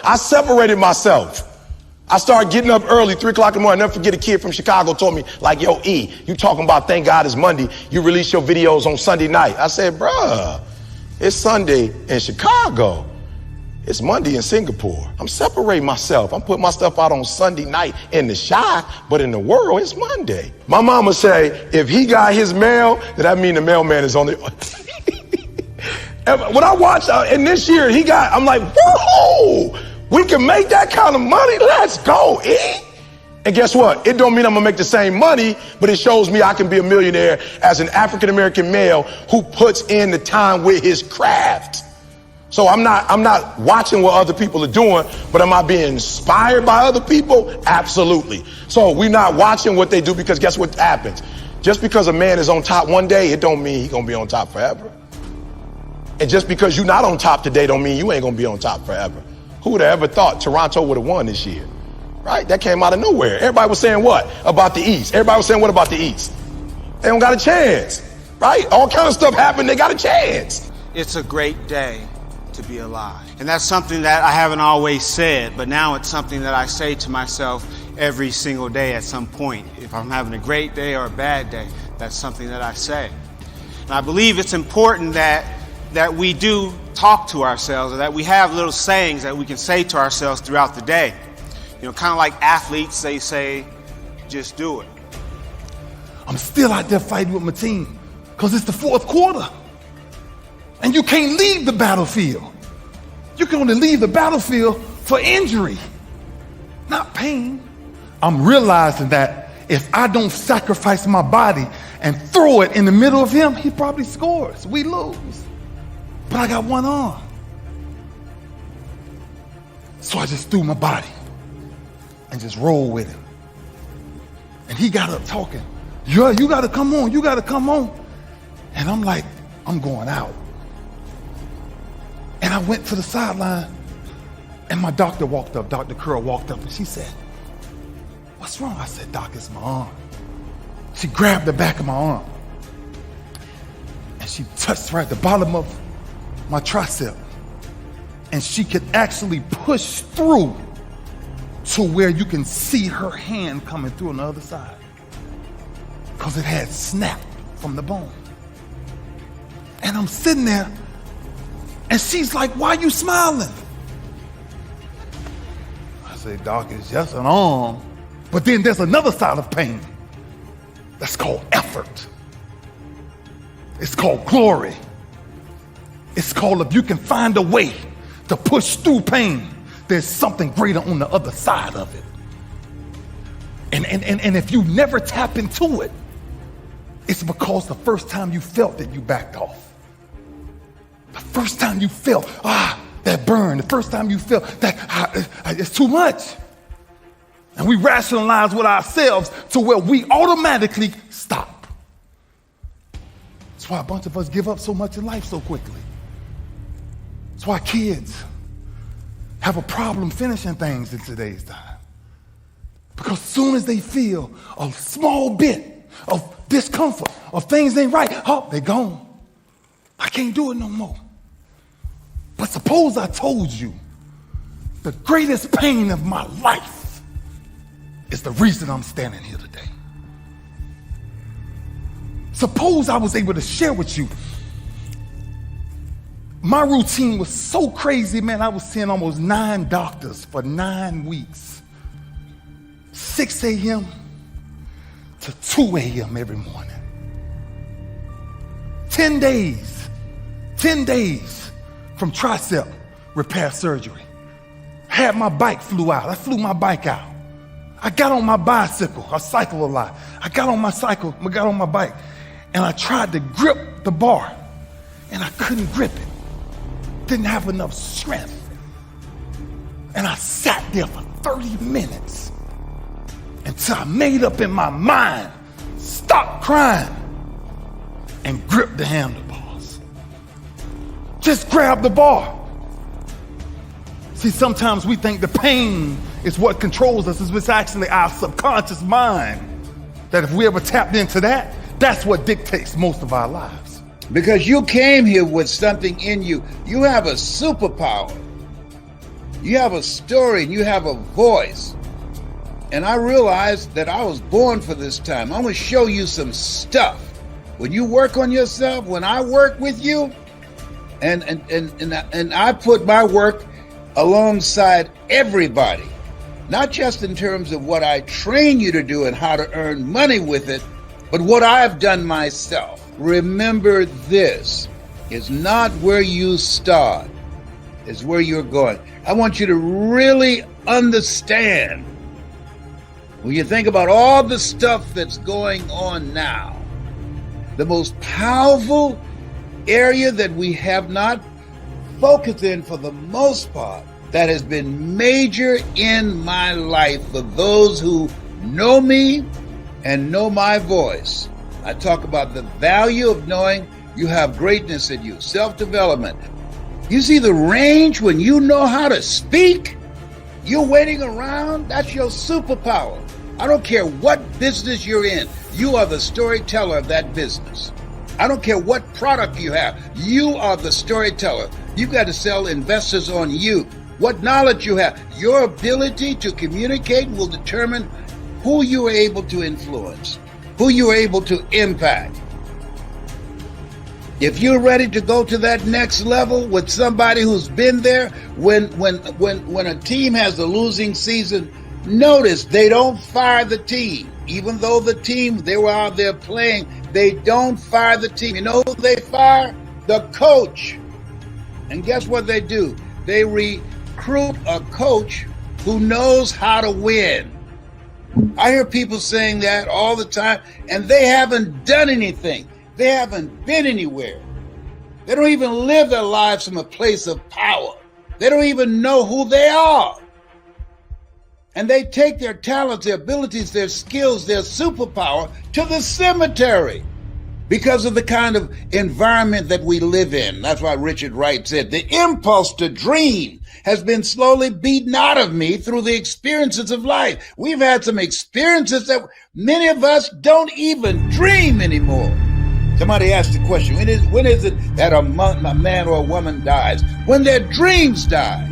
I separated myself. I started getting up early, 3 o'clock in the morning. I'll never forget a kid from Chicago told me, like, yo, E, you talking about thank God it's Monday. You release your videos on Sunday night. I said, bruh, it's Sunday in Chicago. It's Monday in Singapore. I'm separating myself. I'm putting my stuff out on Sunday night in the Shy, but in the world, it's Monday. My mama say, if he got his mail, then that mean the mailman is on the... When I watched, and this year I'm like, whoa! We can make that kind of money. Let's go, E. And guess what? It don't mean I'm gonna make the same money, but it shows me I can be a millionaire as an African-American male who puts in the time with his craft. So I'm not watching what other people are doing, but am I being inspired by other people? Absolutely. So we're not watching what they do, because guess what happens? Just because a man is on top one day, it don't mean he's gonna be on top forever. And just because you're not on top today don't mean you ain't gonna be on top forever. Who would have ever thought Toronto would have won this year? Right? That came out of nowhere. Everybody was saying what about the East? Everybody was saying what about the East? They don't got a chance, right? All kind of stuff happened. They got a chance. It's a great day to be alive. And that's something that I haven't always said, but now it's something that I say to myself every single day at some point. If I'm having a great day or a bad day, that's something that I say. And I believe it's important that we do talk to ourselves, or that we have little sayings that we can say to ourselves throughout the day. You know, kind of like athletes, they say, just do it. I'm still out there fighting with my team because it's the fourth quarter. And you can't leave the battlefield. You can only leave the battlefield for injury, not pain. I'm realizing that if I don't sacrifice my body and throw it in the middle of him, he probably scores. We lose. But I got one arm. So I just threw my body and just rolled with him. And he got up talking, yeah, you gotta come on, you gotta come on. And I'm like, I'm going out. And I went to the sideline, and my doctor walked up, Dr. Curl walked up, and she said, what's wrong? I said, Doc, it's my arm. She grabbed the back of my arm, and she touched right at the bottom of my tricep, and she could actually push through to where you can see her hand coming through on the other side, because it had snapped from the bone. And I'm sitting there, and she's like, why are you smiling? I say, Doc, it's just an arm. But then there's another side of pain. That's called effort. It's called glory. It's called, if you can find a way to push through pain, there's something greater on the other side of it. And if you never tap into it, it's because the first time you felt it, you backed off. The first time you felt, that burn, the first time you felt that it's too much. And we rationalize with ourselves to where we automatically stop. That's why a bunch of us give up so much in life so quickly. That's why kids have a problem finishing things in today's time. Because as soon as they feel a small bit of discomfort, or things ain't right, they're gone. I can't do it no more. But suppose I told you the greatest pain of my life is the reason I'm standing here today. Suppose I was able to share with you. My routine was so crazy, man. I was seeing almost 9 doctors for 9 weeks. 6 a.m. to 2 a.m. every morning. 10 days from tricep repair surgery. Had my bike flew out. I flew my bike out. I got on my bicycle. I cycle a lot. I got on my bike, and I tried to grip the bar, and I couldn't grip it. Didn't have enough strength. And I sat there for 30 minutes until I made up in my mind, stop crying, and grip the handlebars. Just grab the bar. See, sometimes we think the pain is what controls us. It's actually our subconscious mind that if we ever tapped into that, that's what dictates most of our lives. Because you came here with something in you. You have a superpower. You have a story and you have a voice. And I realized that I was born for this time. I'm going to show you some stuff. When you work on yourself, when I work with you, and I put my work alongside everybody, not just in terms of what I train you to do and how to earn money with it, but what I've done myself. Remember, this is not where you start, it's where you're going. I want you to really understand, when you think about all the stuff that's going on now, the most powerful area that we have not focused in for the most part, that has been major in my life for those who know me and know my voice. I talk about the value of knowing you have greatness in you, self-development. You see the range when you know how to speak? You're waiting around, that's your superpower. I don't care what business you're in, you are the storyteller of that business. I don't care what product you have, you are the storyteller. You've got to sell investors on you. What knowledge you have, your ability to communicate will determine who you are able to influence, who you are able to impact. If you're ready to go to that next level with somebody who's been there, when a team has a losing season, notice they don't fire the team. Even though the team, they were out there playing, they don't fire the team. You know who they fire? The coach. And guess what they do? They recruit a coach who knows how to win. I hear people saying that all the time, and they haven't done anything. They haven't been anywhere. They don't even live their lives from a place of power. They don't even know who they are. And they take their talents, their abilities, their skills, their superpower to the cemetery because of the kind of environment that we live in. That's why Richard Wright said, the impulse to dream has been slowly beaten out of me through the experiences of life. We've had some experiences that many of us don't even dream anymore. Somebody asked the question, when is it that a man or a woman dies? When their dreams die.